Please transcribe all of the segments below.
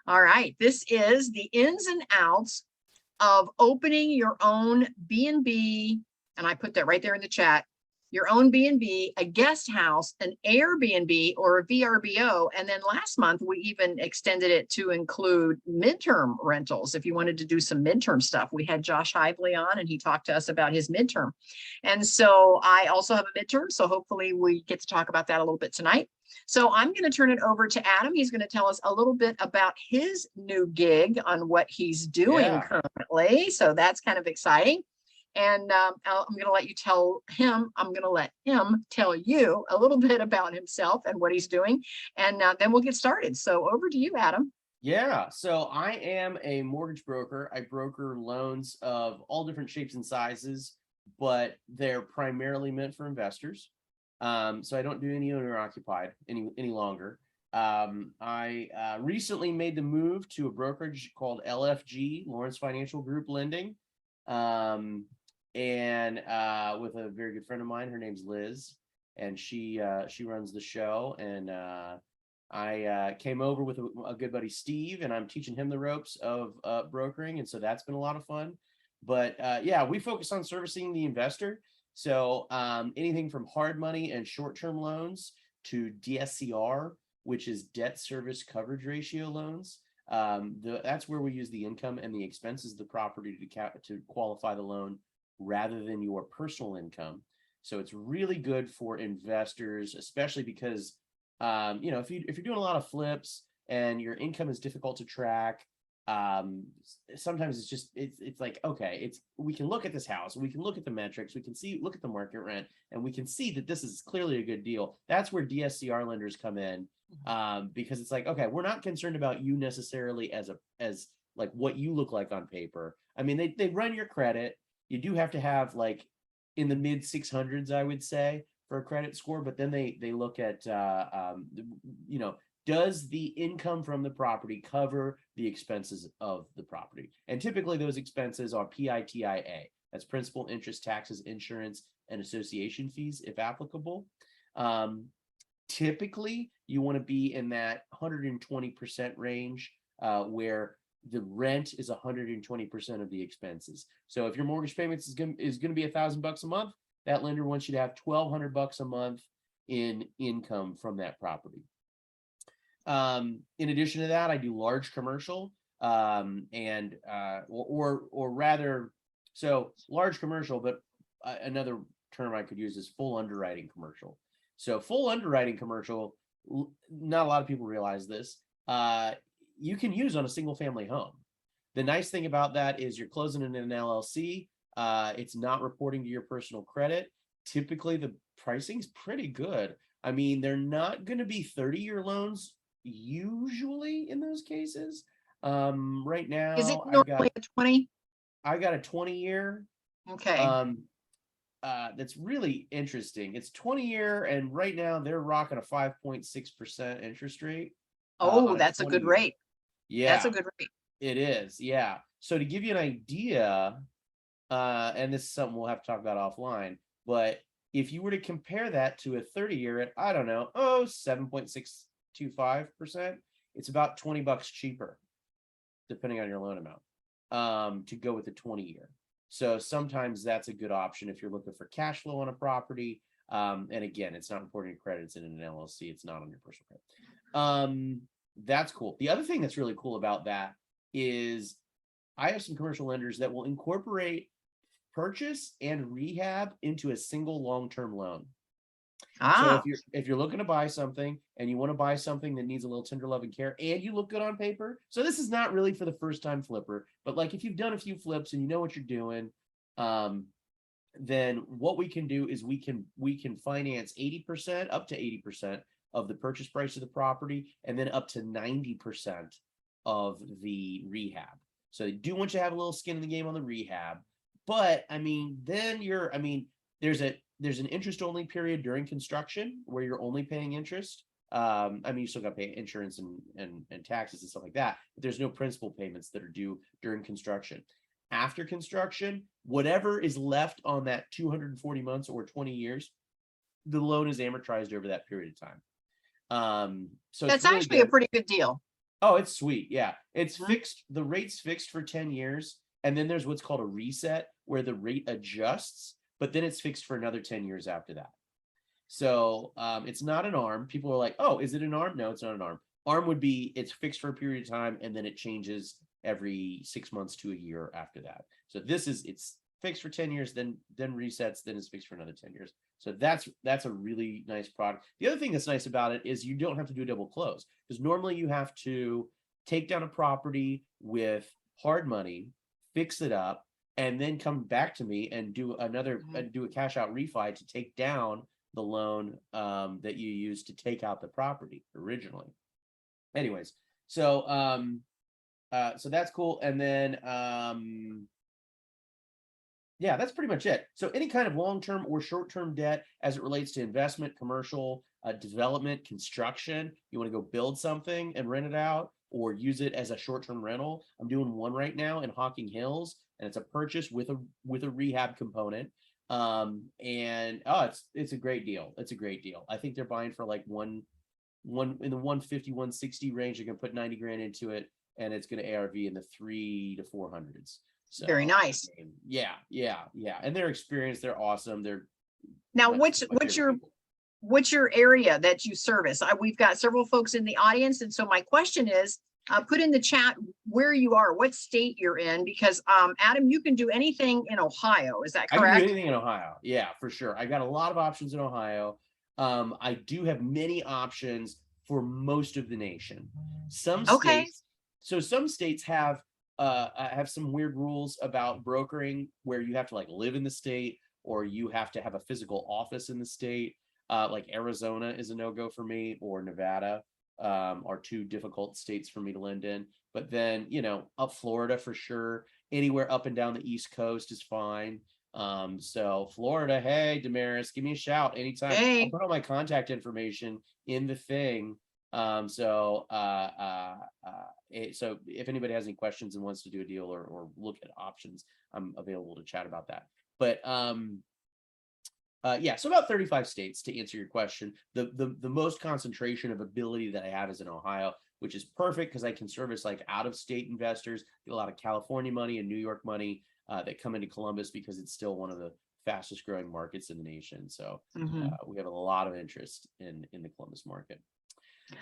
All right. This is the ins and outs of opening your own B&B. And I put that right there in the chat. Your own B&B, a guest house, an Airbnb, or a VRBO. And then last month, we even extended it to include midterm rentals. If you wanted to do some midterm stuff, we had Josh Hively on and he talked to us about his midterm. And so I also have a midterm. So hopefully we get to talk about that a little bit tonight. So I'm going to turn it over to Adam. He's going to tell us a little bit about his new gig on what he's doing currently. So that's kind of exciting. And I'm going to let him tell you a little bit about himself and what he's doing. And then we'll get started. So over to you, Adam. Yeah, so I am a mortgage broker. I broker loans of all different shapes and sizes, but they're primarily meant for investors. So I don't do any owner occupied any longer. I recently made the move to a brokerage called LFG, Lawrence Financial Group Lending. And with a very good friend of mine, her name's Liz, and she runs the show. And I came over with a good buddy, Steve, and I'm teaching him the ropes of brokering. And so that's been a lot of fun. But yeah, we focus on servicing the investor. So anything from hard money and short-term loans to DSCR, which is debt service coverage ratio loans. That's where we use the income and the expenses of the property to qualify the loan, rather than your personal income. So it's really good for investors, especially because, if you're doing a lot of flips and your income is difficult to track, sometimes it's like, okay, we can look at this house, we can look at the metrics, we can look at the market rent, and we can see that this is clearly a good deal. That's where DSCR lenders come in, because it's like, okay, we're not concerned about you necessarily as like what you look like on paper. I mean, they run your credit. You do have to have like in the mid 600s, I would say, for a credit score. But then they look at, does the income from the property cover the expenses of the property? And typically those expenses are PITIA. That's principal, interest, taxes, insurance, and association fees, if applicable. Typically, you want to be in that 120% range, where the rent is 120% of the expenses. So if your mortgage payments is going to be $1,000 a month, that lender wants you to have $1,200 a month in income from that property. In addition to that, I do large commercial, or rather, so large commercial, but another term I could use is full underwriting commercial. So full underwriting commercial, not a lot of people realize this, you can use on a single family home. The nice thing about that is you're closing in an LLC. It's not reporting to your personal credit. Typically the pricing's pretty good. I mean, they're not going to be 30-year loans usually in those cases. Right now, is it normally a 20? I got a 20-year. Okay. That's really interesting. It's 20-year, and right now they're rocking a 5.6% interest rate. Oh, that's a good rate. Yeah, that's a good rate. It is. Yeah. So to give you an idea, and this is something we'll have to talk about offline, but if you were to compare that to a 30-year at, I don't know, 7.625%, it's about $20 cheaper, depending on your loan amount, to go with the 20-year. So sometimes that's a good option if you're looking for cash flow on a property. And again, it's not reporting to credit, it's in an LLC, it's not on your personal credit. That's cool. The other thing that's really cool about that is I have some commercial lenders that will incorporate purchase and rehab into a single long-term loan. So if you're looking to buy something and you want to buy something that needs a little tender love and care, and you look good on paper, so this is not really for the first time flipper, but like if you've done a few flips and you know what you're doing, then what we can do is we can finance 80%, up to 80% of the purchase price of the property, and then up to 90% of the rehab. So they do want you to have a little skin in the game on the rehab, but I mean, then there's an interest only period during construction where you're only paying interest. You still got to pay insurance and taxes and stuff like that, but there's no principal payments that are due during construction. After construction, whatever is left on that 240 months or 20 years, the loan is amortized over that period of time. So that's really actually a pretty good deal. Oh, it's sweet. Yeah. It's Mhm. fixed. The rate's fixed for 10 years. And then there's what's called a reset where the rate adjusts, but then it's fixed for another 10 years after that. So it's not an arm. People are like, oh, is it an arm? No, it's not an arm. Arm would be it's fixed for a period of time and then it changes every 6 months to a year after that. So this is it's fixed for 10 years, then resets, then it's fixed for another 10 years. So that's a really nice product. The other thing that's nice about it is you don't have to do a double close because normally you have to take down a property with hard money, fix it up, and then come back to me and do a cash out refi to take down the loan that you used to take out the property originally. Anyways, so that's cool. And then yeah, that's pretty much it. So any kind of long-term or short-term debt as it relates to investment, commercial, development, construction, you want to go build something and rent it out or use it as a short-term rental. I'm doing one right now in Hocking Hills, and it's a purchase with a rehab component. And oh, it's a great deal. It's a great deal. I think they're buying for like one in the 150, 160 range. You're gonna put 90 grand into it, and it's gonna ARV in the 300 to 400s. Very So nice. yeah. And they're experienced, they're awesome. They're Now, my, my favorite people. what's your area that you service? We've got several folks in the audience, and so my question is, put in the chat where you are, what state you're in, because Adam, you can do anything in Ohio. Is that I can do correct? anything in Ohio. Yeah, for sure. I got a lot of options in Ohio. I do have many options for most of the nation. Some Okay. states, some states have some weird rules about brokering where you have to like live in the state or you have to have a physical office in the state. Like Arizona is a no-go for me, or Nevada are two difficult states for me to lend in. But then, up Florida for sure. Anywhere up and down the East Coast is fine. So Florida, hey, Damaris, give me a shout anytime. I'll Hey. put all my contact information in the thing. So if anybody has any questions and wants to do a deal or look at options, I'm available to chat about that. But yeah, so about 35 states to answer your question. The most concentration of ability that I have is in Ohio, which is perfect because I can service like out of state investors, get a lot of California money and New York money that come into Columbus because it's still one of the fastest growing markets in the nation. So Mhm. we have a lot of interest in the Columbus market.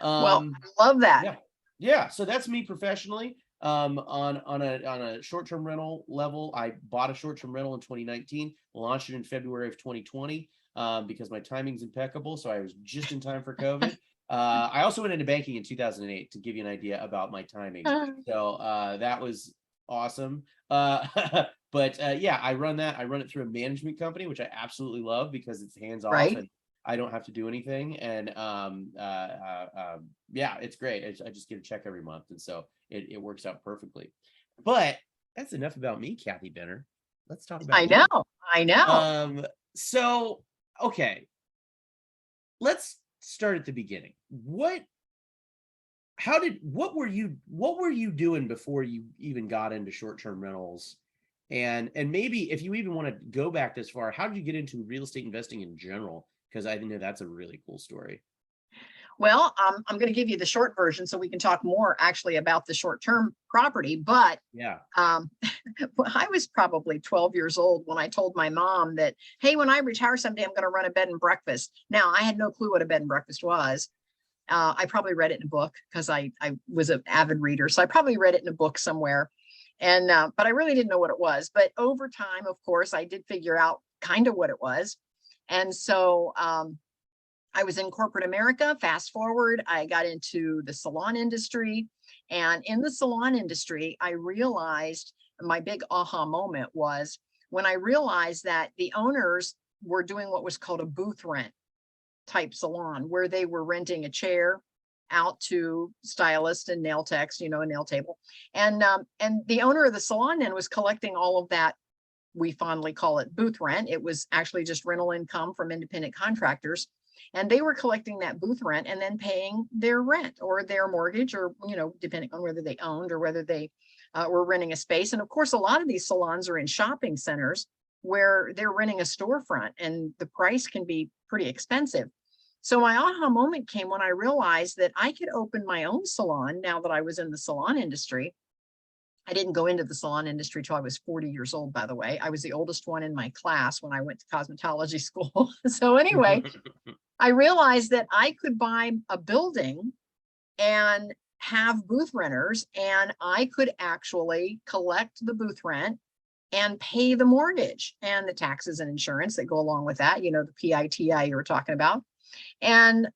Well, I love that. Yeah. So that's me professionally. On a short-term rental level, I bought a short-term rental in 2019, launched it in February of 2020 because my timing's impeccable. So I was just in time for COVID. I also went into banking in 2008 to give you an idea about my timing. So that was awesome. But yeah, I run that. I run it through a management company, which I absolutely love because it's hands off Right. and I don't have to do anything. And yeah, it's great. I just get a check every month. And so it works out perfectly. But that's enough about me, Kathy Benner. Let's talk about I you. know. I know. So, okay, let's start at the beginning. What were you doing before you even got into short-term rentals? And maybe if you even want to go back this far, how did you get into real estate investing in general? Because I think that's a really cool story. Well, I'm going to give you the short version so we can talk more actually about the short-term property. But Yeah. I was probably 12 years old when I told my mom that, hey, when I retire someday, I'm going to run a bed and breakfast. Now, I had no clue what a bed and breakfast was. I probably read it in a book because I was an avid reader. So I probably read it in a book somewhere. And but I really didn't know what it was. But over time, of course, I did figure out kind of what it was. And so I was in corporate America. Fast forward, I got into the salon industry. And in the salon industry, I realized my big aha moment was when I realized that the owners were doing what was called a booth rent type salon, where they were renting a chair out to stylists and nail techs, a nail table. And the owner of the salon then was collecting all of that. We fondly call it booth rent. It was actually just rental income from independent contractors. And they were collecting that booth rent and then paying their rent or their mortgage, or, depending on whether they owned or whether they were renting a space. And of course, a lot of these salons are in shopping centers where they're renting a storefront and the price can be pretty expensive. So my aha moment came when I realized that I could open my own salon now that I was in the salon industry. I didn't go into the salon industry till I was 40 years old, by the way. I was the oldest one in my class when I went to cosmetology school. So anyway, I realized that I could buy a building and have booth renters, and I could actually collect the booth rent and pay the mortgage and the taxes and insurance that go along with that, the PITI you were talking about. And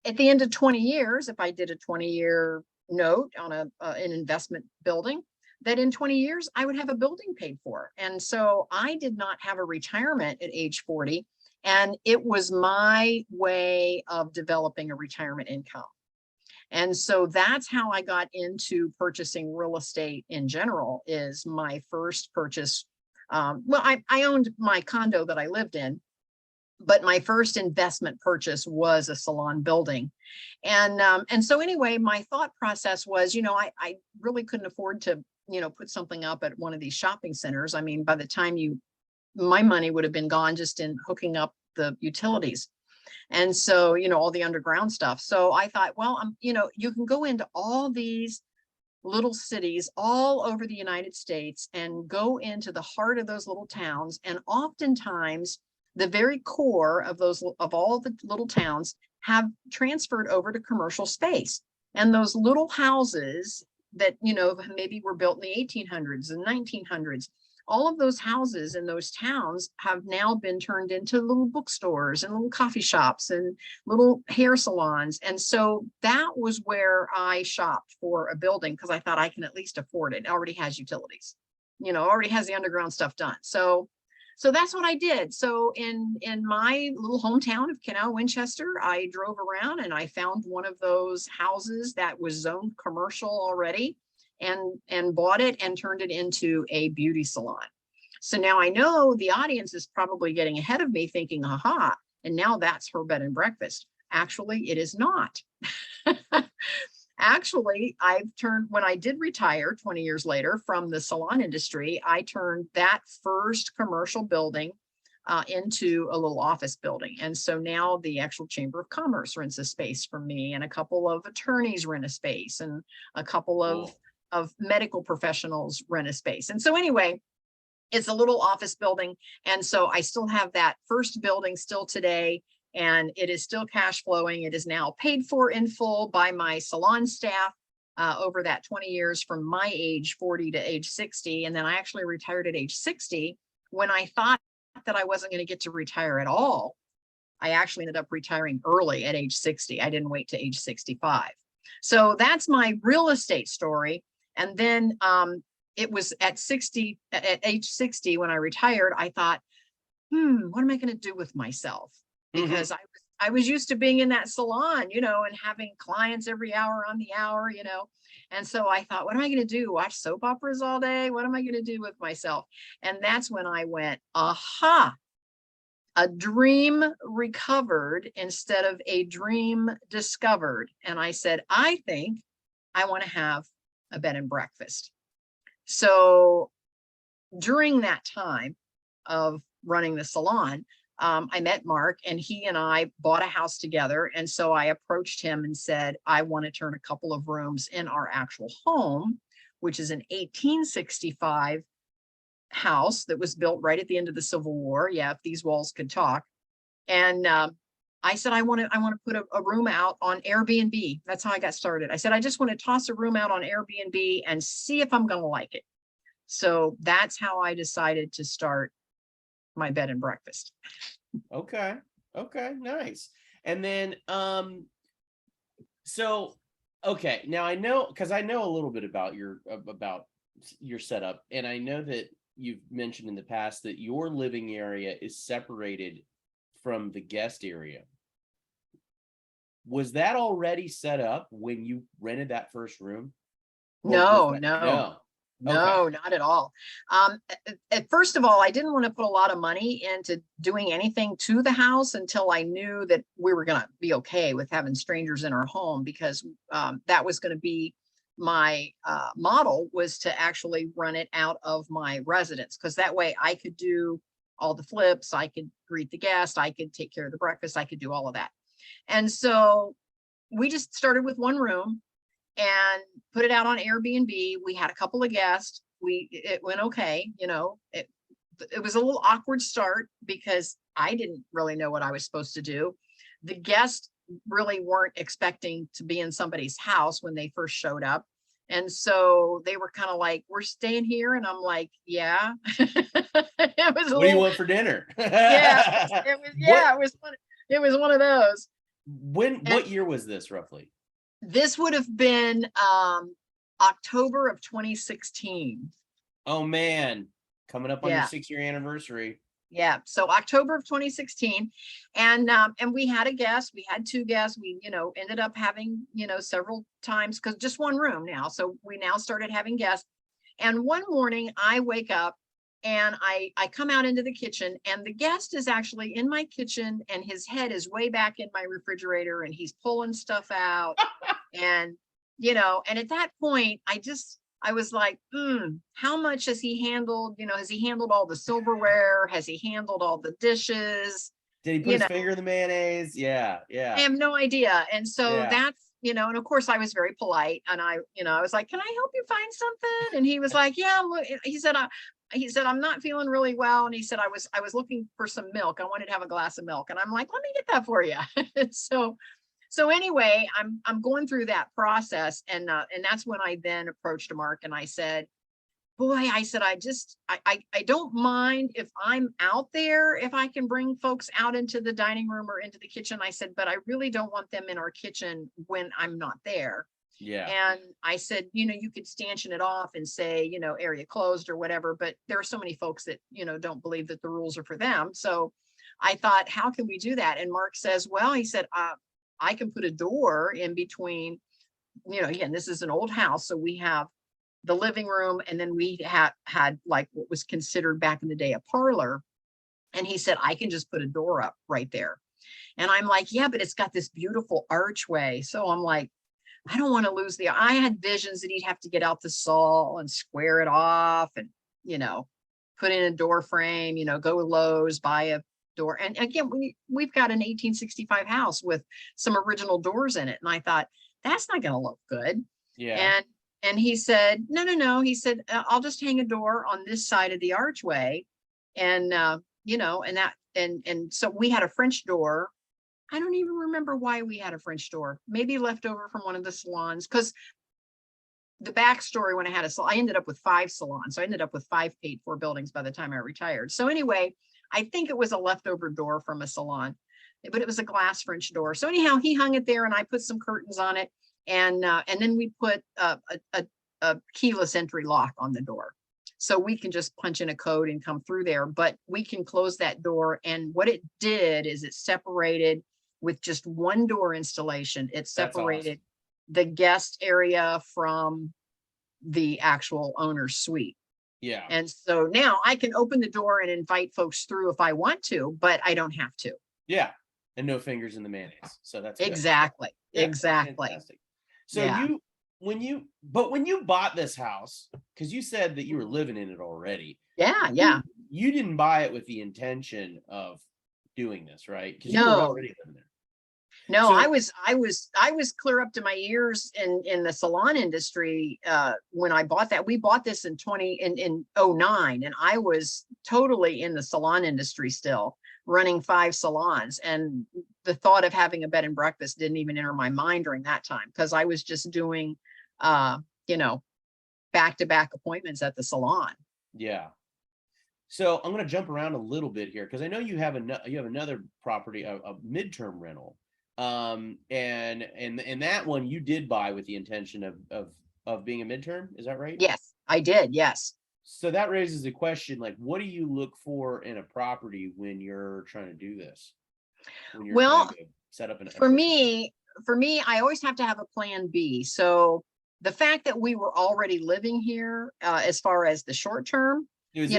at the end of 20 years, if I did a 20-year note on an investment building, that in 20 years, I would have a building paid for. And so I did not have a retirement at age 40. And it was my way of developing a retirement income. And so that's how I got into purchasing real estate in general. Is my first purchase. Well, I owned my condo that I lived in, but my first investment purchase was a salon building. And so anyway, my thought process was, I really couldn't afford to, put something up at one of these shopping centers. I mean, by the time my money would have been gone just in hooking up the utilities. And so, all the underground stuff. So I thought, well, you can go into all these little cities all over the United States and go into the heart of those little towns. And oftentimes the very core of all the little towns have transferred over to commercial space. And those little houses that, maybe were built in the 1800s and 1900s, all of those houses in those towns have now been turned into little bookstores and little coffee shops and little hair salons. And so that was where I shopped for a building, because I thought I can at least afford it. It already has utilities, already has the underground stuff done. So that's what I did. So in my little hometown of Canal, Winchester, I drove around and I found one of those houses that was zoned commercial already, and bought it and turned it into a beauty salon. So now I know the audience is probably getting ahead of me thinking, aha, and now that's her bed and breakfast. Actually, it is not. Actually, when I did retire 20 years later from the salon industry, I turned that first commercial building into a little office building. And so now the actual Chamber of Commerce rents a space from me, and a couple of attorneys rent a space, and a couple of medical professionals rent a space. And so anyway, it's a little office building. And so I still have that first building still today, and it is still cash flowing. It is now paid for in full by my salon staff over that 20 years from my age 40 to age 60. And then I actually retired at age 60 when I thought that I wasn't going to get to retire at all. I actually ended up retiring early at age 60. I didn't wait to age 65. So that's my real estate story. And then it was at age 60, when I retired, I thought, what am I going to do with myself? Because I was used to being in that salon, and having clients every hour on the hour, And so I thought, what am I going to do? Watch soap operas all day? What am I going to do with myself? And that's when I went, aha, a dream recovered instead of a dream discovered. And I said, I think I want to have a bed and breakfast. So during that time of running the salon, I met Mark, and he and I bought a house together. And so I approached him and said, I want to turn a couple of rooms in our actual home, which is an 1865 house that was built right at the end of the Civil War. Yeah, if these walls could talk. And I said, I want to put a room out on Airbnb. That's how I got started. I said, I just want to toss a room out on Airbnb and see if I'm going to like it. So that's how I decided to start my bed and breakfast. Okay, nice. And then, so, okay, now I know, because I know a little bit about your setup, and I know that you've mentioned in the past that your living area is separated from the guest area. Was that already set up when you rented that first room? No. Okay. No, not at all. First of all, I didn't want to put a lot of money into doing anything to the house until I knew that we were going to be okay with having strangers in our home, because that was going to be my model, was to actually run it out of my residence, because that way I could do all the flips, I could greet the guest, I could take care of the breakfast, I could do all of that. And so we just started with one room and put it out on Airbnb. We had a couple of guests. It went okay, it was a little awkward start because I didn't really know what I was supposed to do. The guests really weren't expecting to be in somebody's house when they first showed up. And so they were kind of like, we're staying here. And I'm like, yeah. It was a What do you little, want for dinner? yeah, What, it was one of those. what year was this roughly? This would have been October of 2016. Oh man, coming up on your Yeah. 6-year anniversary. Yeah. So October of 2016. And we had a guest. We had two guests. We, ended up having, several times because just one room now. So we now started having guests. And one morning I wake up and I come out into the kitchen and the guest is actually in my kitchen and his head is way back in my refrigerator and he's pulling stuff out. And, and at that point, I was like, how much has he handled? Has he handled all the silverware? Has he handled all the dishes? Did he put his finger in the mayonnaise? Yeah. I have no idea. And so Yeah. that's, and of course I was very polite and I was like, can I help you find something? And he was like, yeah, look, he said, I'm not feeling really well. And he said, I was looking for some milk. I wanted to have a glass of milk. And I'm like, let me get that for you. So anyway, I'm going through that process. And that's when I then approached Mark and I said, boy, I said, I don't mind if I'm out there, if I can bring folks out into the dining room or into the kitchen. I said, but I really don't want them in our kitchen when I'm not there. Yeah. And I said, you could stanchion it off and say, area closed or whatever, but there are so many folks that, don't believe that the rules are for them. So I thought, how can we do that? And Mark says, well, he said, I can put a door in between, again, this is an old house. So we have the living room and then we had like what was considered back in the day, a parlor. And he said, I can just put a door up right there. And I'm like, yeah, but it's got this beautiful archway. So I'm like, I don't want to lose I had visions that he'd have to get out the saw and square it off and, put in a door frame, go to Lowe's, buy a door. And again, we've got an 1865 house with some original doors in it. And I thought, that's not going to look good. Yeah. And he said, no. He said, I'll just hang a door on this side of the archway. And, and so we had a French door. I don't even remember why we had a French door, maybe left over from one of the salons. Cause the backstory when I had I ended up with 5 salons. So I ended up with 5 paid for buildings by the time I retired. So anyway, I think it was a leftover door from a salon, but it was a glass French door. So anyhow, he hung it there and I put some curtains on it. And then we put a keyless entry lock on the door. So we can just punch in a code and come through there, but we can close that door. And what it did is it separated with just one door installation. It separated the guest area from the actual owner's suite. Yeah. And so now I can open the door and invite folks through if I want to, but I don't have to. Yeah. And no fingers in the mayonnaise. So that's exactly. Yeah, exactly. Fantastic. So yeah. when you bought this house, because you said that you were living in it already. Yeah. You didn't buy it with the intention of doing this, right? Because No. you were already living there. No, So- I was clear up to my ears in the salon industry when I bought that. We bought this in 2009, and I was totally in the salon industry still, running 5 salons. And the thought of having a bed and breakfast didn't even enter my mind during that time because I was just doing back-to-back appointments at the salon. Yeah. So I'm going to jump around a little bit here because I know you have another property, a midterm rental. And that one you did buy with the intention of being a midterm, is that right? Yes, I did. Yes. So that raises the question, like, what do you look for in a property when you're trying to do this? When you're trying to set up for me, I always have to have a plan B. So the fact that we were already living here, as far as the short term, I was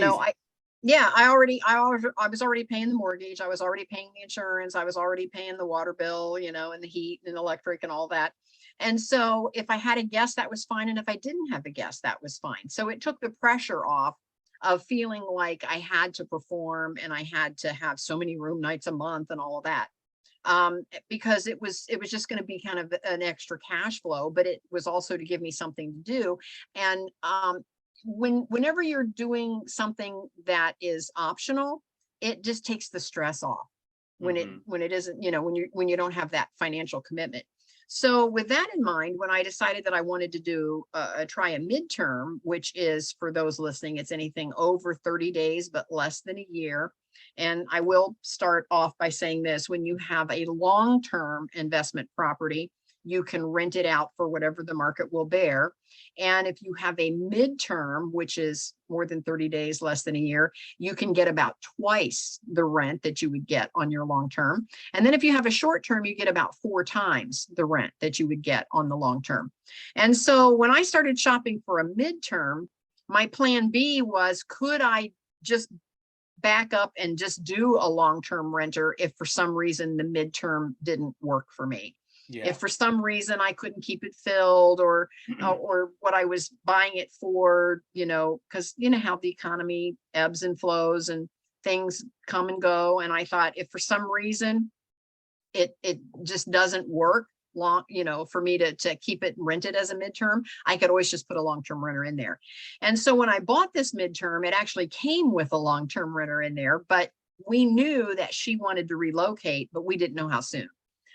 already paying the mortgage. I was already paying the insurance. I was already paying the water bill, and the heat and electric and all that. And so if I had a guest, that was fine. And if I didn't have a guest, that was fine. So it took the pressure off of feeling like I had to perform and I had to have so many room nights a month and all of that. because it was just going to be kind of an extra cash flow, but it was also to give me something to do. And whenever you're doing something that is optional, it just takes the stress off when it isn't, when you don't have that financial commitment. So with that in mind, when I decided that I wanted to do try a midterm, which is, for those listening, it's anything over 30 days, but less than a year. And I will start off by saying this: when you have a long-term investment property, you can rent it out for whatever the market will bear. And if you have a midterm, which is more than 30 days, less than a year, you can get about twice the rent that you would get on your long term. And then if you have a short term, you get about 4 times the rent that you would get on the long term. And so when I started shopping for a midterm, my plan B was, could I just back up and just do a long-term renter if for some reason the midterm didn't work for me? Yeah. If for some reason I couldn't keep it filled, or what I was buying it for, because you know how the economy ebbs and flows and things come and go. And I thought, if for some reason it just doesn't work long, for me to keep it rented as a midterm, I could always just put a long-term renter in there. And so when I bought this midterm, it actually came with a long-term renter in there, but we knew that she wanted to relocate, but we didn't know how soon.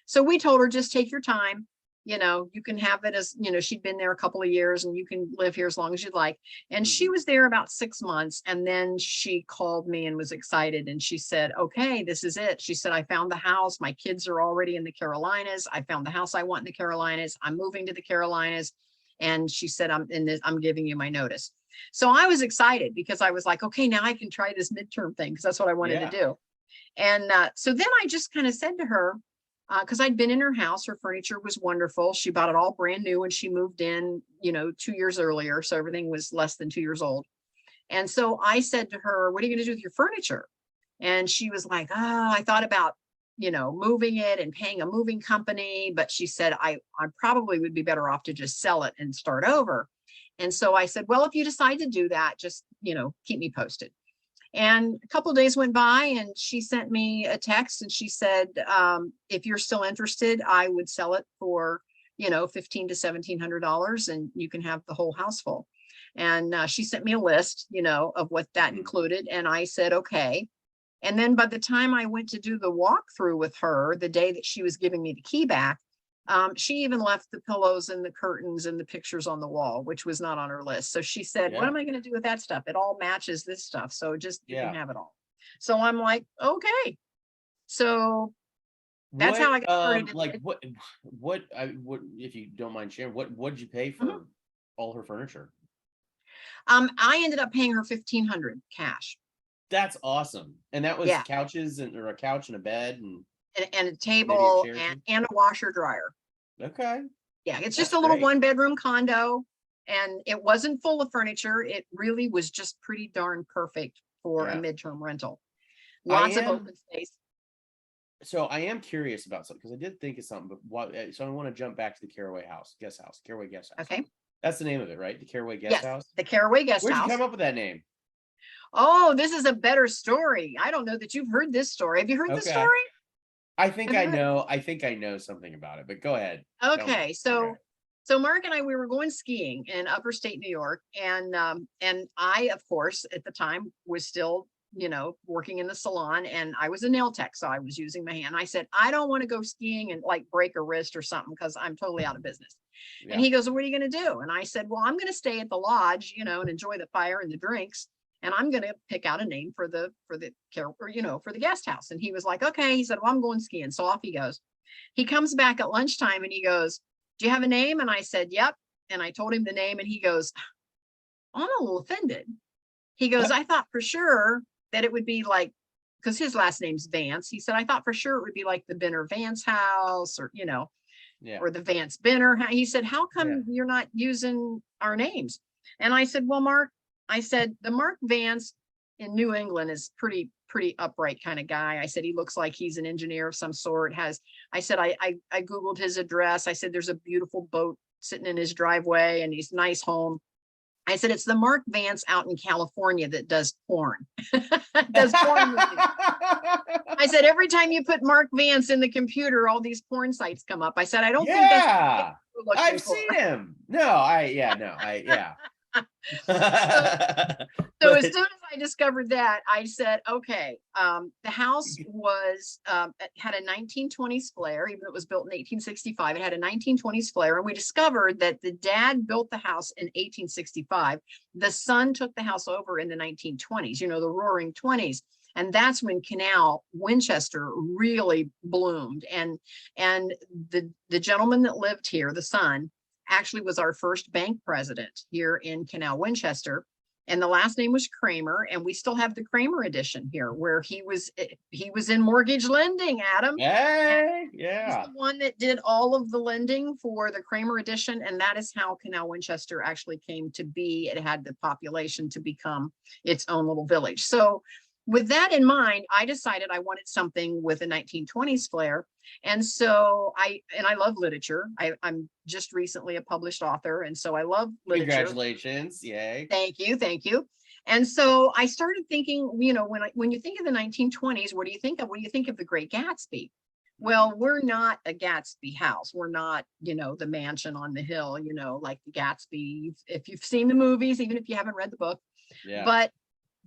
So we told her, just take your time. You can have it as, she'd been there a couple of years and you can live here as long as you'd like. And she was there about 6 months. And then she called me and was excited. And she said, okay, this is it. She said, I found the house. My kids are already in the Carolinas. I found the house I want in the Carolinas. I'm moving to the Carolinas. And she said, I'm giving you my notice. So I was excited because I was like, okay, now I can try this midterm thing, because that's what I wanted to do. And so then I just kind of said to her, because I'd been in her house, her furniture was wonderful. She bought it all brand new when she moved in, 2 years earlier. So everything was less than 2 years old. And so I said to her, what are you going to do with your furniture? And she was like, oh, I thought about, moving it and paying a moving company. But she said, I probably would be better off to just sell it and start over. And so I said, well, if you decide to do that, just, keep me posted. And a couple of days went by and she sent me a text and she said, if you're still interested, I would sell it for, $1,500 to $1,700 and you can have the whole house full. And she sent me a list, of what that included. And I said, okay. And then by the time I went to do the walkthrough with her, the day that she was giving me the key back, she even left the pillows and the curtains and the pictures on the wall, which was not on her list. So she said, what am I going to do with that stuff? It all matches this stuff. So just, you can have it all. So I'm like, okay. So that's how I got started. Like what, if you don't mind sharing, what did you pay for all her furniture? I ended up paying her $1,500 cash. That's awesome. And that was couches or a couch and a bed and a table and a washer dryer. Okay. Yeah, it's just a little 1-bedroom condo, and it wasn't full of furniture. It really was just pretty darn perfect for a midterm rental. Lots of open space. So I am curious about something, because I did think of something, but so I want to jump back to the Caraway Guest House. Okay. That's the name of it, right? The Caraway Guesthouse? The Caraway Guesthouse. Where'd you come up with that name? Oh, this is a better story. I don't know that you've heard this story. Have you heard this story? I think I know something about it, but go ahead. Okay. So Mark and I, we were going skiing in upper state New York. And I, of course, at the time was still, working in the salon, and I was a nail tech. So I was using my hand. I said, I don't want to go skiing and like break a wrist or something, because I'm totally out of business. Yeah. And he goes, well, what are you going to do? And I said, well, I'm going to stay at the lodge, and enjoy the fire and the drinks. And I'm going to pick out a name for the guest house. And he was like, okay. He said, well, I'm going skiing. So off he goes. He comes back at lunchtime and he goes, do you have a name? And I said, yep. And I told him the name, and he goes, I'm a little offended. He goes, I thought for sure that it would be like, because his last name's Vance. He said, I thought for sure it would be like the Benner Vance house, or, or the Vance Benner. He said, how come you're not using our names? And I said, well, Mark, the Mark Vance in New England is pretty upright kind of guy. I said, he looks like he's an engineer of some sort. I said, I Googled his address. I said, there's a beautiful boat sitting in his driveway and he's nice home. I said, it's the Mark Vance out in California that does porn. Does porn movies. I said, every time you put Mark Vance in the computer, all these porn sites come up. I said, I don't think that's what Yeah, we're looking I've for. seen him. Yeah. So as But soon as I discovered that, I said, okay, the house was, it had a 1920s flare, even though it was built in 1865, it had a 1920s flare. And we discovered that the dad built the house in 1865. The son took the house over in the 1920s, you know, the roaring 20s. And that's when Canal Winchester really bloomed. And the gentleman that lived here, the son, actually was our first bank president here in Canal Winchester. And the last name was Kramer. And we still have the Kramer edition here where he was in mortgage lending, Adam. hey, He's yeah. the one that did all of the lending for the Kramer edition. And that is how Canal Winchester actually came to be. It had the population to become its own little village. So with that in mind, I decided I wanted something with a 1920s flair. And so I love literature. I'm just recently a published author. And so I love literature. Congratulations. Yay. Thank you. Thank you. And so I started thinking, you know, when you think of the 1920s, what do you think of? When you think of the Great Gatsby? Well, we're not a Gatsby house. We're not, you know, the mansion on the hill, you know, like the Gatsby. If you've seen the movies, even if you haven't read the book, Yeah.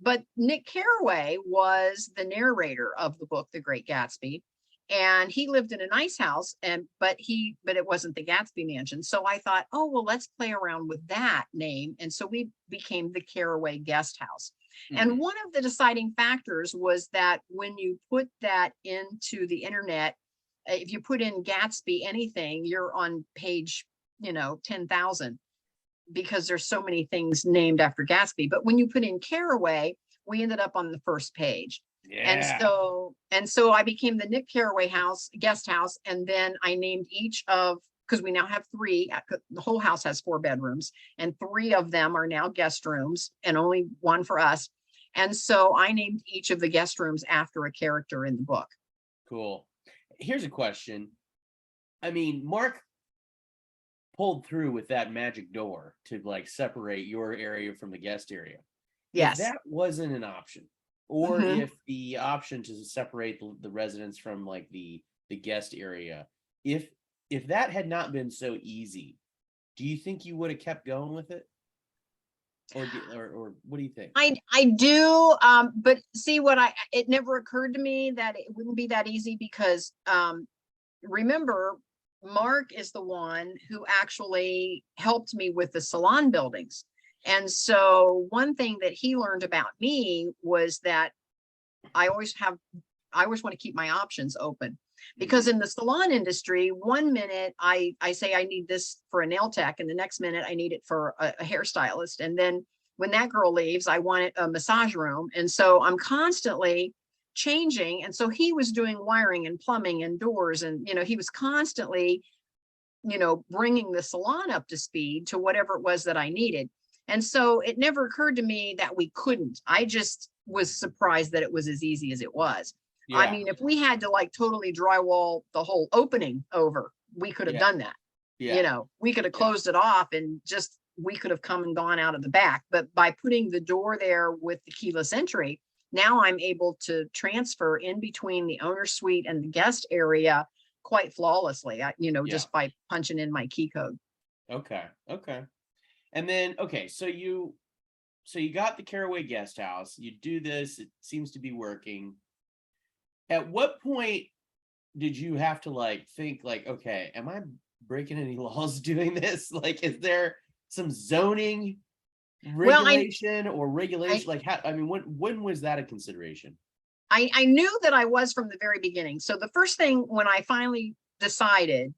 But Nick Carraway was the narrator of the book, The Great Gatsby. And he lived in a nice house, but it wasn't the Gatsby mansion. So I thought, oh, well, let's play around with that name. And so we became the Carraway Guesthouse. And one of the deciding factors was that when you put that into the internet, if you put in Gatsby anything, you're on page, you know, 10,000. Because there's so many things named after Gatsby. But when you put in Carraway, we ended up on the first page. Yeah. And so I became the Nick Carraway guest house. And then I named each of, because we now have 3, the whole house has 4 bedrooms, and 3 of them are now guest rooms and only 1 for us. And so I named each of the guest rooms after a character in the book. Cool. Here's a question. I mean, Mark pulled through with that magic door to like separate your area from the guest area. Yes. If that wasn't an option, or if the option to separate the residents from like the guest area, if that had not been so easy, do you think you would have kept going with it? Or what do you think? I do, but see it never occurred to me that it wouldn't be that easy because remember, Mark is the one who actually helped me with the salon buildings. And so one thing that he learned about me was that I always want to keep my options open, because in the salon industry, one minute I say I need this for a nail tech, and the next minute I need it for a hairstylist. And then when that girl leaves, I want a massage room. And so I'm constantly changing. And so he was doing wiring and plumbing and doors, and, you know, he was constantly, you know, bringing the salon up to speed to whatever it was that I needed. And so it never occurred to me that we couldn't. I just was surprised that it was as easy as it was. Yeah. I mean, if we had to like totally drywall the whole opening over, we could have done that. Yeah. You know, we could have closed it off and just, we could have come and gone out of the back. But by putting the door there with the keyless entry, now I'm able to transfer in between the owner suite and the guest area quite flawlessly, just by punching in my key code. Okay. And then, so you got the Carraway guest house, you do this, it seems to be working. At what point did you have to like think like, okay, am I breaking any laws doing this? Like, is there some zoning regulation or regulation? Like, how, I mean, when was that a consideration? I knew that I was from the very beginning. So the first thing when I finally decided,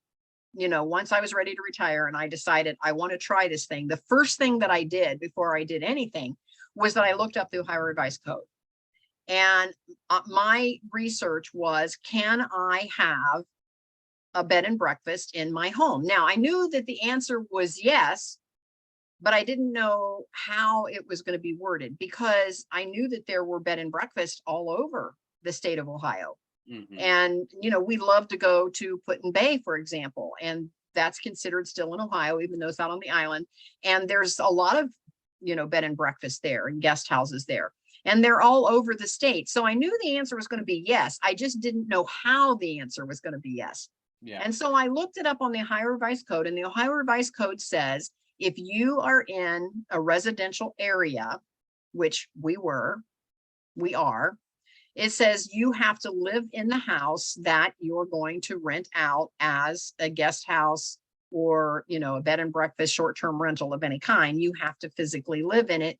you know, once I was ready to retire and I decided I want to try this thing, the first thing that I did before I did anything was that I looked up the Ohio Revised Code. And my research was, can I have a bed and breakfast in my home? Now, I knew that the answer was yes, but I didn't know how it was going to be worded, because I knew that there were bed and breakfasts all over the state of Ohio. And, you know, we love to go to Put-in Bay, for example, and that's considered still in Ohio, even though it's out on the island. And there's a lot of bed and breakfast there and guest houses there. And they're all over the state. So I knew the answer was going to be yes. I just didn't know how the answer was going to be yes. Yeah. And so I looked it up on the Ohio Revised Code, and the Ohio Revised Code says if you are in a residential area, which we are, it says you have to live in the house that you're going to rent out as a guest house or, a bed and breakfast, short-term rental of any kind. You have to physically live in it.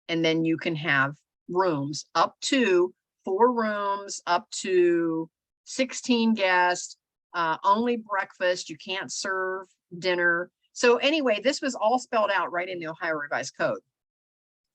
And then you can have rooms up to 4 rooms, up to 16 guests, only breakfast. You can't serve dinner. So anyway, this was all spelled out right in the Ohio Revised Code.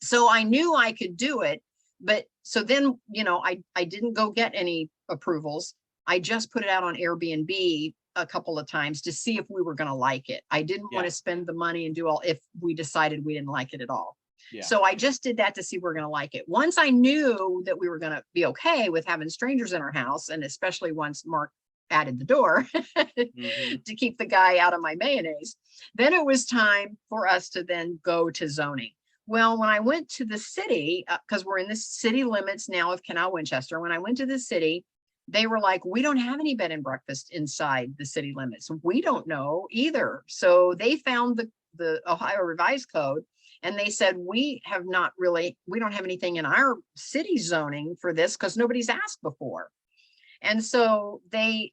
So I knew I could do it. But so then, I didn't go get any approvals. I just put it out on Airbnb a couple of times to see if we were going to like it. I didn't want to spend the money and do all if we decided we didn't like it at all. Yeah. So I just did that to see if we're going to like it. Once I knew that we were going to be okay with having strangers in our house, and especially once Mark added the door to keep the guy out of my mayonnaise, then it was time for us to then go to zoning. Well, when I went to the city, because we're in the city limits now of Canal Winchester, when I went to the city, they were like, we don't have any bed and breakfast inside the city limits. We don't know either. So they found the Ohio Revised Code, and they said, we don't have anything in our city zoning for this because nobody's asked before. And so they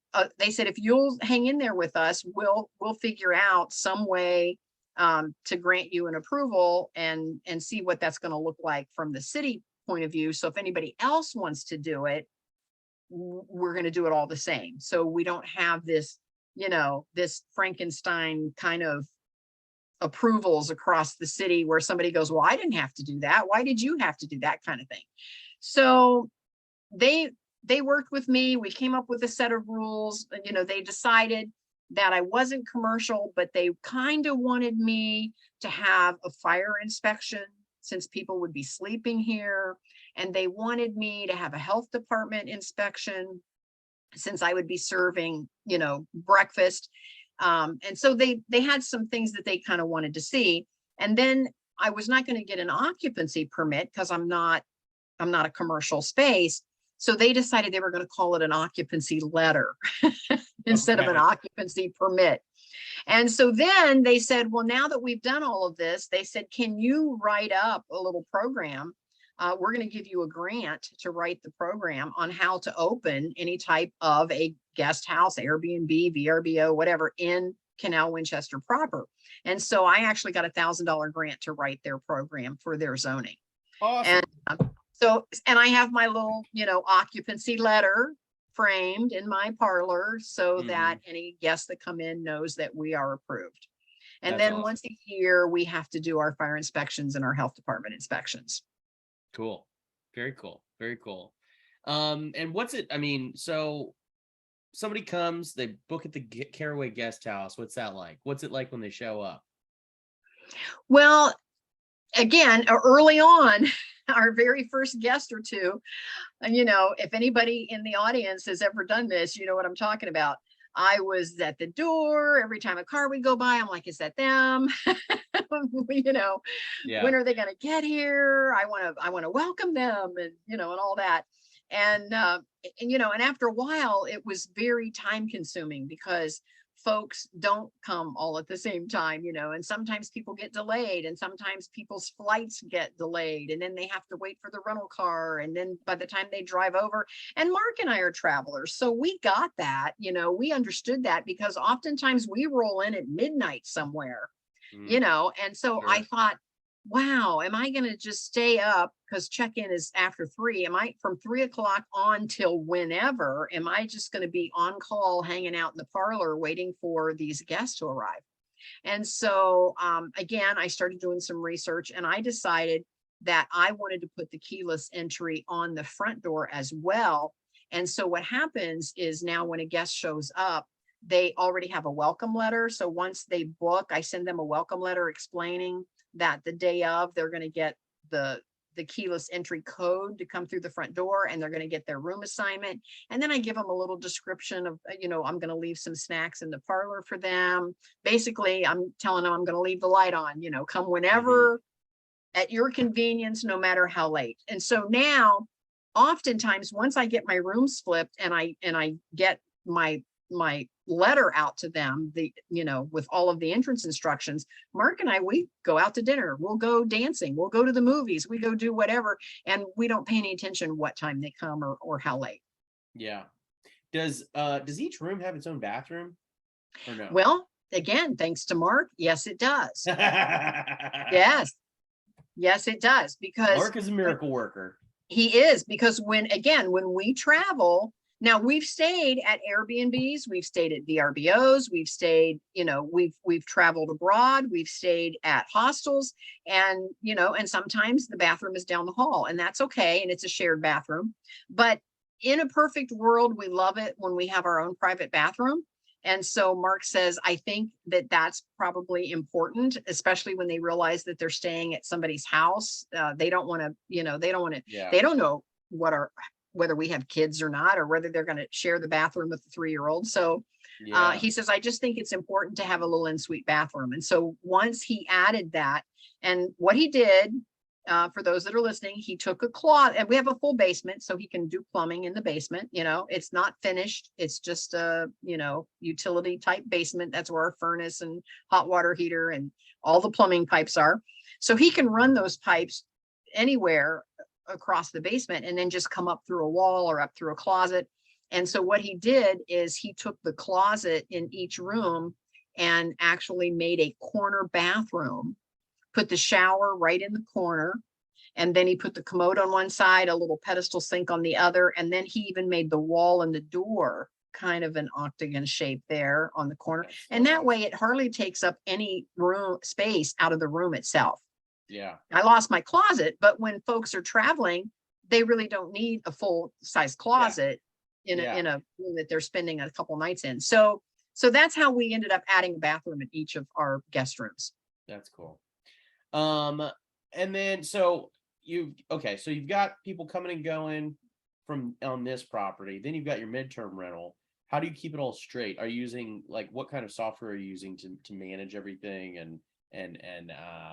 said, if you'll hang in there with us, we'll figure out some way to grant you an approval and see what that's going to look like from the city point of view. So if anybody else wants to do it, we're going to do it all the same. So we don't have this, this Frankenstein kind of approvals across the city where somebody goes, well, I didn't have to do that. Why did you have to do that kind of thing? So they worked with me. We came up with a set of rules. They decided that I wasn't commercial, but they kind of wanted me to have a fire inspection since people would be sleeping here. And they wanted me to have a health department inspection since I would be serving, breakfast. And so they had some things that they kind of wanted to see. And then I was not going to get an occupancy permit because I'm not a commercial space. So they decided they were going to call it an occupancy letter instead of an occupancy permit. And so then they said, well, now that we've done all of this, they said, can you write up a little program? We're going to give you a grant to write the program on how to open any type of a guest house, Airbnb, VRBO, whatever, in Canal Winchester proper. And so I actually got $1,000 grant to write their program for their zoning. Awesome. And I have my little, occupancy letter framed in my parlor so that any guests that come in knows that we are approved. And That's then awesome. once a year, we have to do our fire inspections and our health department inspections. Cool. Very cool. Very cool. And what's it? I mean, so somebody comes, they book at the Caraway Guest House. What's that like? What's it like when they show up? Well, again, early on, our very first guest or two, if anybody in the audience has ever done this, you know what I'm talking about. I was at the door every time a car would go by. I'm like, is that them? When are they going to get here? I want to welcome them and all that. And after a while, it was very time consuming because folks don't come all at the same time, and sometimes people get delayed and sometimes people's flights get delayed and then they have to wait for the rental car. And then by the time they drive over, and Mark and I are travelers. So we got that, we understood that because oftentimes we roll in at midnight somewhere, and so Sure. I thought, wow, am I going to just stay up because check-in is after 3? Am I from 3 o'clock on till whenever? Am I just going to be on call, hanging out in the parlor, waiting for these guests to arrive? And so, again, I started doing some research and I decided that I wanted to put the keyless entry on the front door as well. And so what happens is now when a guest shows up, they already have a welcome letter. So once they book, I send them a welcome letter explaining that the day of they're going to get the keyless entry code to come through the front door and they're going to get their room assignment. And then I give them a little description of, I'm going to leave some snacks in the parlor for them. Basically, I'm telling them I'm going to leave the light on, come whenever at your convenience, no matter how late. And so now, oftentimes, once I get my rooms flipped and I get my letter out to them, with all of the entrance instructions, Mark and I, we go out to dinner, we'll go dancing, we'll go to the movies, we go do whatever, and we don't pay any attention what time they come or how late. Yeah. Does each room have its own bathroom or no? Well, again, thanks to Mark, yes, it does. Yes. Yes, it does, because Mark is a miracle worker. he is, because when we travel, now we've stayed at Airbnbs, we've stayed at VRBOs, we've stayed, we've traveled abroad, we've stayed at hostels, and, and sometimes the bathroom is down the hall, and that's okay. And it's a shared bathroom. But in a perfect world, we love it when we have our own private bathroom. And so Mark says, I think that that's probably important, especially when they realize that they're staying at somebody's house. They don't want to, they don't know whether we have kids or not, or whether they're going to share the bathroom with the 3-year-old. So he says, I just think it's important to have a little en-suite bathroom. And so once he added that, and what he did, for those that are listening, he took a closet, and we have a full basement, so he can do plumbing in the basement. It's not finished. It's just a, utility type basement. That's where our furnace and hot water heater and all the plumbing pipes are. So he can run those pipes anywhere across the basement and then just come up through a wall or up through a closet. And so what he did is he took the closet in each room and actually made a corner bathroom, put the shower right in the corner, and then he put the commode on one side, a little pedestal sink on the other, and then he even made the wall and the door kind of an octagon shape there on the corner. And that way it hardly takes up any room space out of the room itself. Yeah. I lost my closet, but when folks are traveling, they really don't need a full size closet in a room that they're spending a couple nights in. So that's how we ended up adding a bathroom in each of our guest rooms. That's cool. And then so you've got people coming and going from on this property. Then you've got your midterm rental. How do you keep it all straight? Are you using, like, what kind of software are you using to manage everything and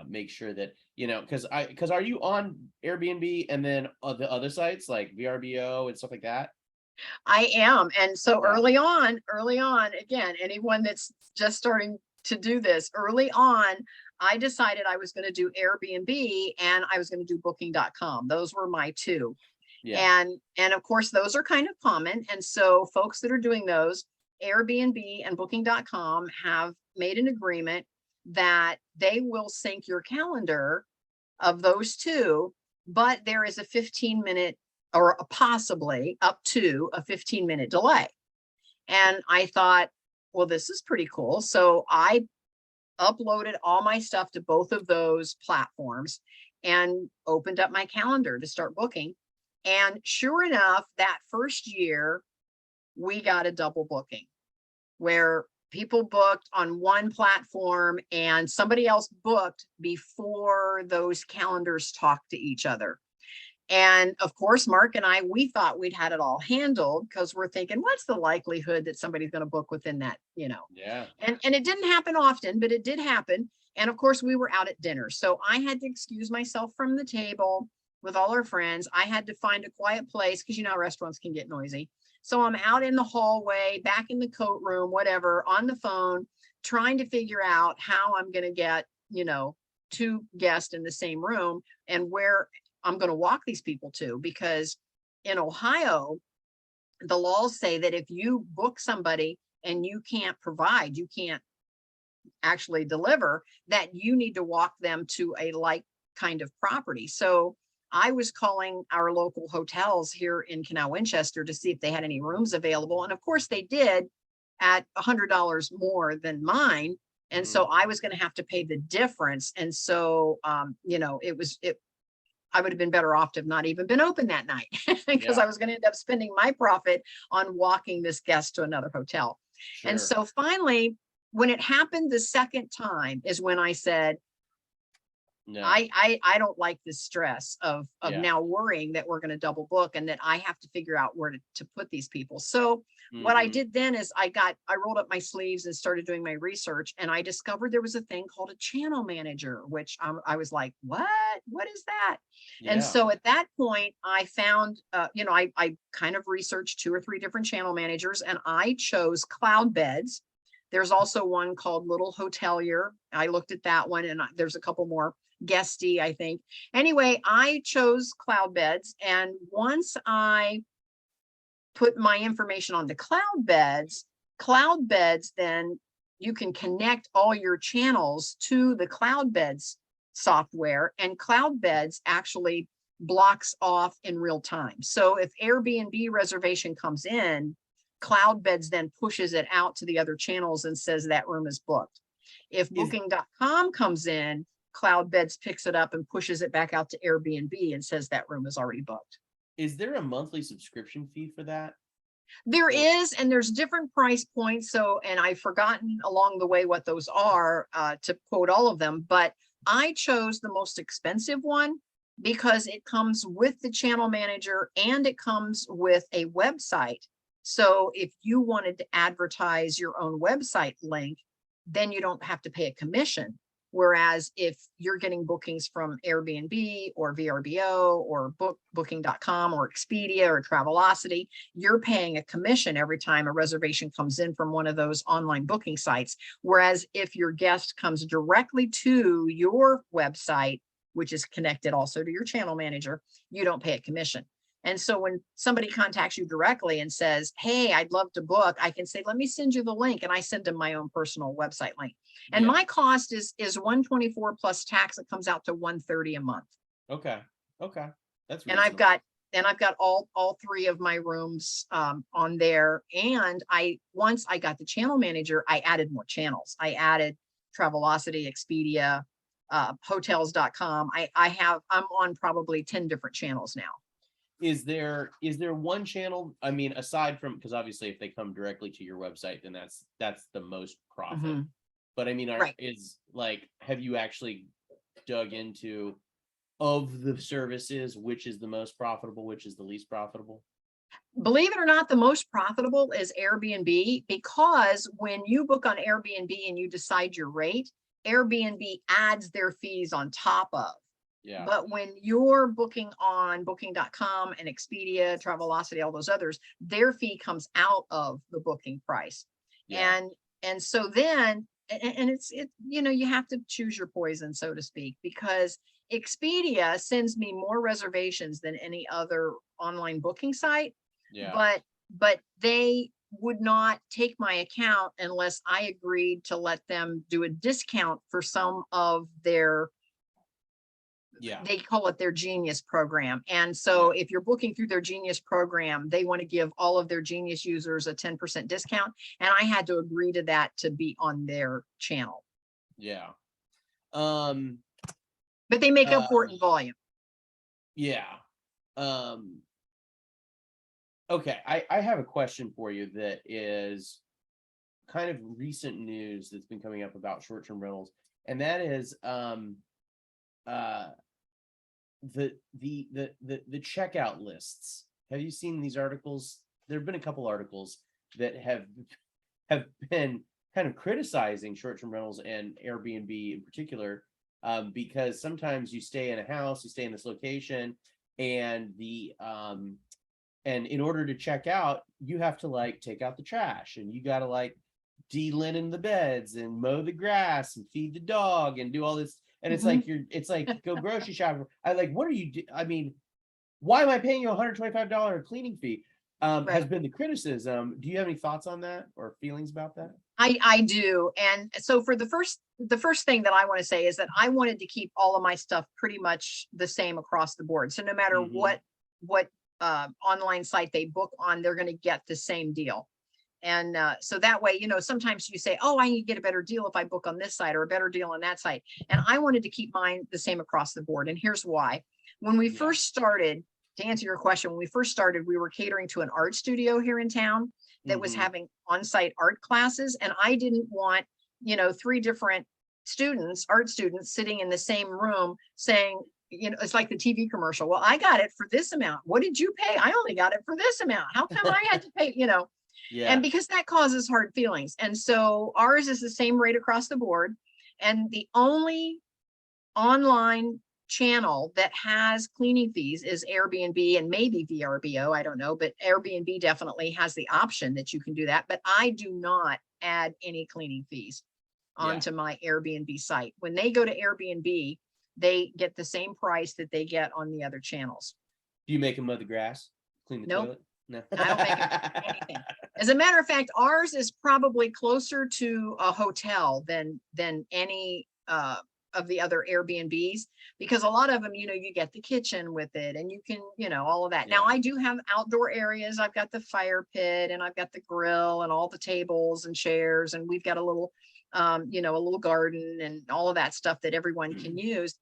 make sure that, because are you on Airbnb and then the other sites like VRBO and stuff like that? I am. And so early on, again, anyone that's just starting to do this, early on, I decided I was going to do Airbnb and I was going to do booking.com. Those were my two. Yeah. And of course, those are kind of common. And so folks that are doing those, Airbnb and booking.com, have made an agreement that they will sync your calendar of those two, but there is a 15-minute or possibly up to a 15-minute delay. And I thought, well, this is pretty cool. So I uploaded all my stuff to both of those platforms and opened up my calendar to start booking. And sure enough, that first year, we got a double booking where people booked on one platform and somebody else booked before those calendars talked to each other. And of course, Mark and I, we thought we'd had it all handled because we're thinking, what's the likelihood that somebody's going to book within that, Yeah. And it didn't happen often, but it did happen. And of course, we were out at dinner. So I had to excuse myself from the table with all our friends. I had to find a quiet place because, restaurants can get noisy. So I'm out in the hallway, back in the coat room, whatever, on the phone, trying to figure out how I'm going to get, 2 guests in the same room and where I'm going to walk these people to, because in Ohio, the laws say that if you book somebody and you can't provide, you can't actually deliver, that you need to walk them to a like kind of property. So I was calling our local hotels here in Canal Winchester to see if they had any rooms available. And of course they did, at $100 more than mine. And so I was going to have to pay the difference. And so, I would have been better off to have not even been open that night because I was going to end up spending my profit on walking this guest to another hotel. Sure. And so finally, when it happened the second time is when I said, No. I don't like the stress of Yeah. now worrying that we're going to double book and that I have to figure out where to put these people. So what I Mhm. did then is I rolled up my sleeves and started doing my research, and I discovered there was a thing called a channel manager, which I was like, what is that? And Yeah. so at that point I found, I kind of researched 2 or 3 different channel managers, and I chose Cloudbeds. There's also one called Little Hotelier. I looked at that one, and there's a couple more. Guesty, I think. Anyway, I chose Cloudbeds, and once I put my information onto Cloudbeds, then you can connect all your channels to the Cloudbeds software, and Cloudbeds actually blocks off in real time. So if Airbnb reservation comes in, Cloudbeds then pushes it out to the other channels and says that room is booked. If Is booking.com comes in, Cloudbeds picks it up and pushes it back out to Airbnb and says that room is already booked. is there a monthly subscription fee for that? There Or is, and there's different price points. So, and I've forgotten along the way what those are, to quote all of them, but I chose the most expensive one because it comes with the channel manager and it comes with a website. So if you wanted to advertise your own website link, then you don't have to pay a commission. Whereas if you're getting bookings from Airbnb or VRBO or booking.com or Expedia or Travelocity, you're paying a commission every time a reservation comes in from one of those online booking sites. Whereas if your guest comes directly to your website, which is connected also to your channel manager, you don't pay a commission. And so when somebody contacts you directly and says, hey, I'd love to book, I can say, let me send you the link. And I send them my own personal website link. And yeah. my cost is 124 plus tax. It comes out to 130 a month. Okay. Okay. That's And reasonable. I've got all 3 of my rooms on there. And once I got the channel manager, I added more channels. I added Travelocity, Expedia, hotels.com. I'm on probably 10 different channels now. Is there one channel? I mean, aside from, because obviously if they come directly to your website, then that's the most profit. Mm-hmm. But I mean, Right. have you actually dug into, of the services, which is the most profitable, which is the least profitable? Believe it or not, the most profitable is Airbnb, because when you book on Airbnb and you decide your rate, Airbnb adds their fees on top of. Yeah. But when you're booking on booking.com and Expedia, Travelocity, all those others, their fee comes out of the booking price. Yeah. And so then, and it's, you have to choose your poison, so to speak, because Expedia sends me more reservations than any other online booking site. Yeah. But they would not take my account unless I agreed to let them do a discount for some of their, Yeah. they call it their Genius program. And so if you're booking through their Genius program, they want to give all of their Genius users a 10% discount. And I had to agree to that to be on their channel. Yeah. But they make up for it in volume. Yeah. Okay. I have a question for you that is kind of recent news that's been coming up about short-term rentals. And that is, the checkout lists. Have you seen these articles? There have been a couple articles that have been kind of criticizing short-term rentals and Airbnb in particular, because sometimes you stay in a house, you stay in this location, and and in order to check out, you have to like take out the trash, and you got to like de-linen the beds and mow the grass and feed the dog and do all this. And it's like, it's like, go grocery shopping. What are you I mean, why am I paying you $125 cleaning fee? Has been the criticism. Do you have any thoughts on that or feelings about that? I do. And so for the first thing that I want to say is that I wanted to keep all of my stuff pretty much the same across the board. So no matter what online site they book on, they're going to get the same deal. And so that way, sometimes you say, oh, I can get a better deal if I book on this site or a better deal on that site. And I wanted to keep mine the same across the board. And here's why. When we first started, to answer your question, when we first started, we were catering to an art studio here in town that was having on-site art classes. And I didn't want, 3 different art students sitting in the same room saying, it's like the TV commercial. Well, I got it for this amount. What did you pay? I only got it for this amount. How come I had to pay, And Yeah. because that causes hard feelings. And so ours is the same rate across the board. And the only online channel that has cleaning fees is Airbnb and maybe VRBO. I don't know, but Airbnb definitely has the option that you can do that. But I do not add any cleaning fees onto my Airbnb site. When they go to Airbnb, they get the same price that they get on the other channels. Do you make them mow the grass, clean the toilet? No, I don't make them do anything. As a matter of fact, ours is probably closer to a hotel than any of the other Airbnbs, because a lot of them, you get the kitchen with it and you can, all of that. Now I do have outdoor areas. I've got the fire pit and I've got the grill and all the tables and chairs, and we've got a little a little garden and all of that stuff that everyone can use.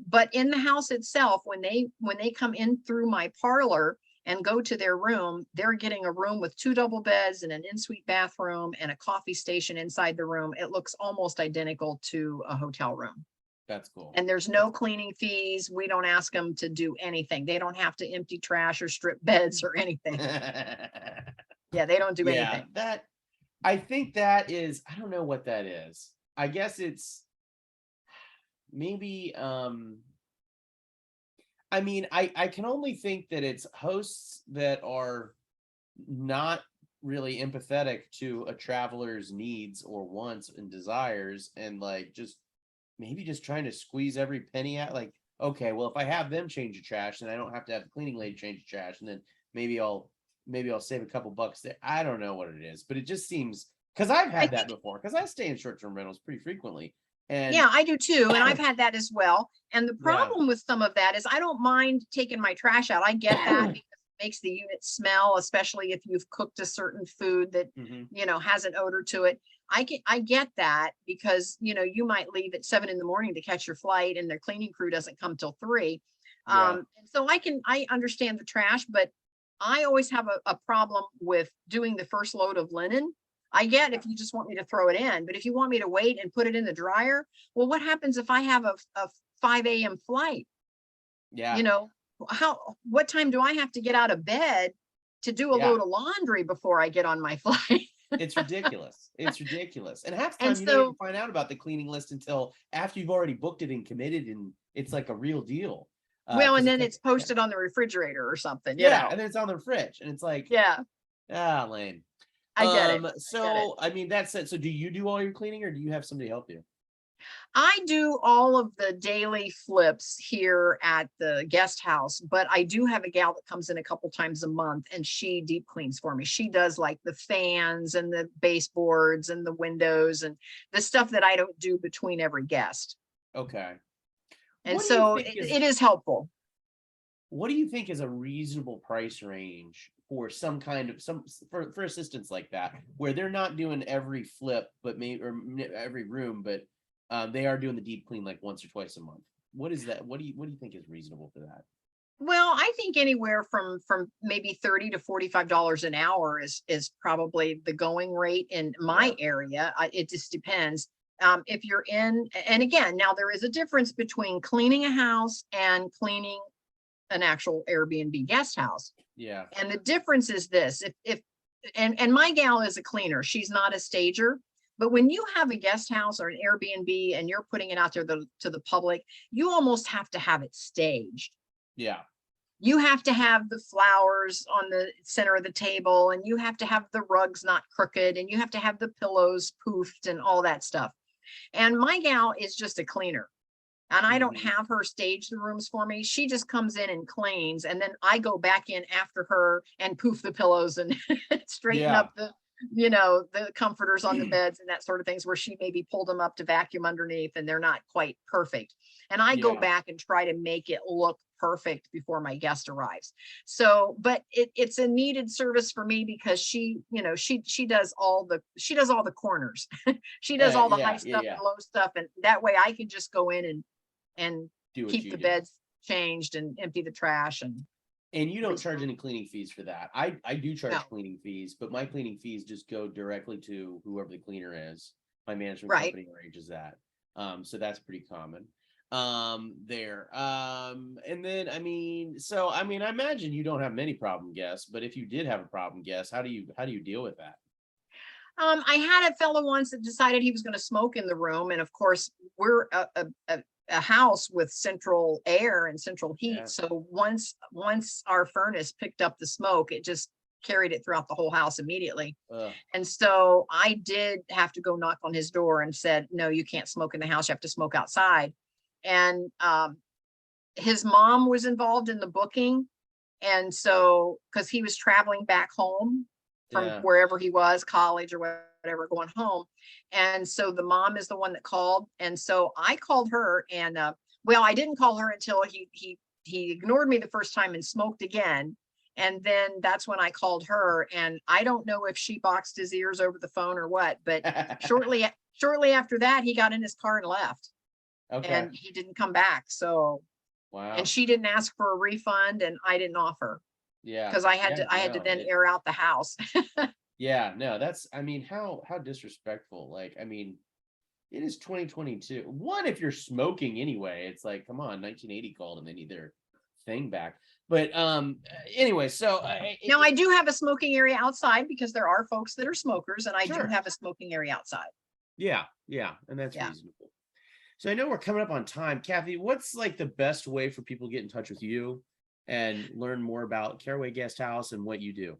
But in the house itself, when they come in through my parlor and go to their room, they're getting a room with 2 double beds and an ensuite bathroom and a coffee station inside the room. It looks almost identical to a hotel room. That's cool. And there's no cleaning fees. We don't ask them to do anything. They don't have to empty trash or strip beds or anything. Yeah, they don't do anything. I think that is, I don't know what that is. I guess it's maybe, I mean, I can only think that it's hosts that are not really empathetic to a traveler's needs or wants and desires, and like just trying to squeeze every penny out. Like, okay, well, if I have them change the trash, then I don't have to have the cleaning lady change the trash, and then maybe I'll save a couple bucks there. I don't know what it is, but it just seems, because I've had that before, because I stay in short-term rentals pretty frequently. And yeah, I do too. And I've had that as well. And the problem with some of that is I don't mind taking my trash out. I get that because it makes the unit smell, especially if you've cooked a certain food that, has an odor to it. I get that because, you might leave at 7 a.m. to catch your flight and their cleaning crew doesn't come till 3. And so I understand the trash, but I always have a problem with doing the first load of linen. I get if you just want me to throw it in, but if you want me to wait and put it in the dryer, well, what happens if I have a 5 a.m. flight? Yeah. What time do I have to get out of bed to do a load of laundry before I get on my flight? It's ridiculous. It's ridiculous. And half the time you don't even find out about the cleaning list until after you've already booked it and committed, and it's like a real deal. Well, and then it's posted on the refrigerator or something. And then it's on the fridge, and it's like, lame. I get it. So I mean, that's it. So do you do all your cleaning, or do you have somebody help you? I do all of the daily flips here at the guest house, but I do have a gal that comes in a couple times a month and she deep cleans for me. She does like the fans and the baseboards and the windows and the stuff that I don't do between every guest. Okay. And so it is helpful. What do you think is a reasonable price range for some kind of for assistance like that, where they're not doing every flip, but maybe or every room, but they are doing the deep clean like once or twice a month? What is that? What do you think is reasonable for that? Well, I think anywhere from maybe $30 to $45 an hour is probably the going rate in my area. It just depends. If you're in, and again, now there is a difference between cleaning a house and cleaning an actual Airbnb guest house. Yeah. And the difference is this, and my gal is a cleaner. She's not a stager, but when you have a guest house or an Airbnb and you're putting it out there to the public, you almost have to have it staged. Yeah. You have to have the flowers on the center of the table, and you have to have the rugs not crooked, and you have to have the pillows poofed and all that stuff. And my gal is just a cleaner. And I don't have her stage the rooms for me. She just comes in and cleans. And then I go back in after her and poof the pillows and straighten up the comforters on the beds and that sort of things, where she maybe pulled them up to vacuum underneath and they're not quite perfect. And I go back and try to make it look perfect before my guest arrives. So, but it's a needed service for me because she does all the corners. She does all the high stuff and low stuff. And that way I can just go in and keep the beds changed and empty the trash. And you don't charge any cleaning fees for that. I do charge cleaning fees, but my cleaning fees just go directly to whoever the cleaner is. My management company arranges that. So that's pretty common there. And then, I mean, I imagine you don't have many problem guests, but if you did have a problem guest, how do you deal with that? I had a fellow once that decided he was going to smoke in the room. And of course, we're a house with central air and central heat. Yeah. So once our furnace picked up the smoke, it just carried it throughout the whole house immediately. Ugh. And so I did have to go knock on his door and said, no, you can't smoke in the house. You have to smoke outside. And his mom was involved in the booking. And so, because he was traveling back home from Yeah. wherever he was, college or whatever, going home. And so the mom is the one that called. And so I called her, and well, I didn't call her until he ignored me the first time and smoked again. And then that's when I called her, and I don't know if she boxed his ears over the phone or what, but shortly after that, he got in his car and left. Okay. And he didn't come back. So, Wow. and she didn't ask for a refund, and I didn't offer. Yeah. Because I had to then air out the house. Yeah, no, that's, I mean, how disrespectful. Like, I mean, it is 2022. One, if you're smoking anyway, it's like, come on, 1980 called and they need their thing back. But anyway, so now I do have a smoking area outside because there are folks that are smokers, and I do Sure. have a smoking area outside. Yeah, and that's reasonable. So I know we're coming up on time. Kathy, what's like the best way for people to get in touch with you and learn more about Caraway Guesthouse and what you do?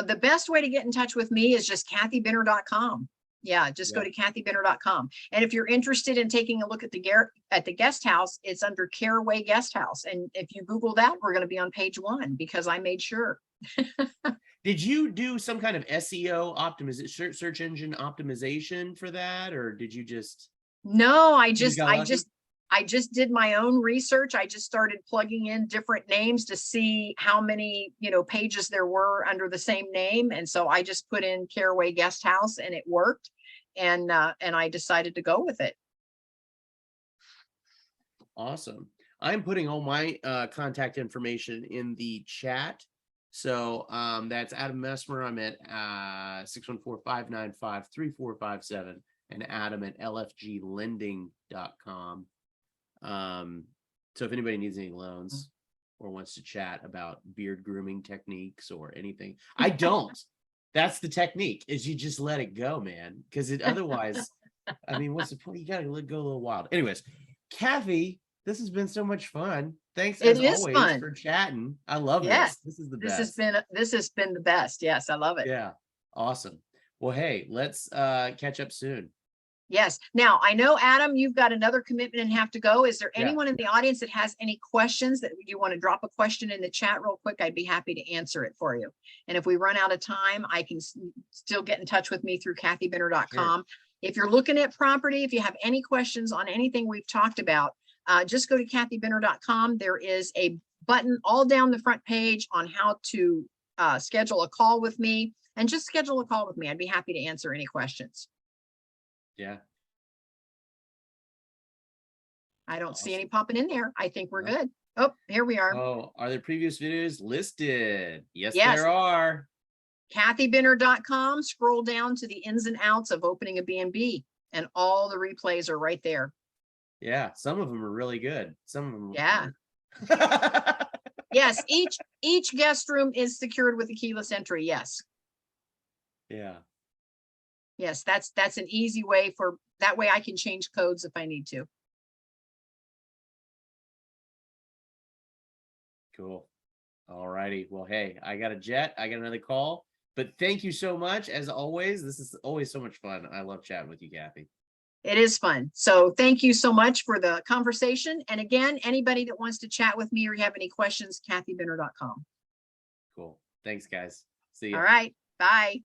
The best way to get in touch with me is just kathybinner.com. Yeah, just go to kathybinner.com. And if you're interested in taking a look at the guest house, it's under Caraway Guesthouse. And if you Google that, we're going to be on page 1 because I made sure. Did you do some kind of SEO optimization, search engine optimization for that, or did you just? No, I just did my own research. I just started plugging in different names to see how many, pages there were under the same name. And so I just put in Caraway Guesthouse and it worked. And I decided to go with it. Awesome. I'm putting all my contact information in the chat. So that's Adam Messmer. I'm at 614-595-3457 and Adam at lfglending.com. So if anybody needs any loans or wants to chat about beard grooming techniques or anything, I don't. That's the technique, is you just let it go, man. Because otherwise, I mean, what's the point? You got to go a little wild. Anyways, Kathy, this has been so much fun. Thanks as always for chatting. I love this. This is the best. This has been the best. Yes, I love it. Yeah. Awesome. Well, hey, let's catch up soon. Yes. Now, I know, Adam, you've got another commitment and have to go. Is there anyone in the audience that has any questions that you want to drop a question in the chat real quick? I'd be happy to answer it for you. And if we run out of time, I can still get in touch with me through kathybinner.com. Sure. If you're looking at property, if you have any questions on anything we've talked about, just go to kathybinner.com. There is a button all down the front page on how to schedule a call with me, and just schedule a call with me. I'd be happy to answer any questions. Yeah. I don't see any popping in there. I think we're good. Oh, here we are. Oh, are there previous videos listed? Yes. There are. kathybinner.com. Scroll down to the ins and outs of opening a B&B, and all the replays are right there. Yeah, some of them are really good. Some of them. Yeah. Yes, each guest room is secured with a keyless entry. Yes. Yeah. Yes, that's an easy way that way I can change codes if I need to. Cool. All righty. Well, hey, I got a jet. I got another call. But thank you so much. As always, this is always so much fun. I love chatting with you, Kathy. It is fun. So thank you so much for the conversation. And again, anybody that wants to chat with me or you have any questions, kathybinner.com. Cool. Thanks, guys. See you. All right. Bye.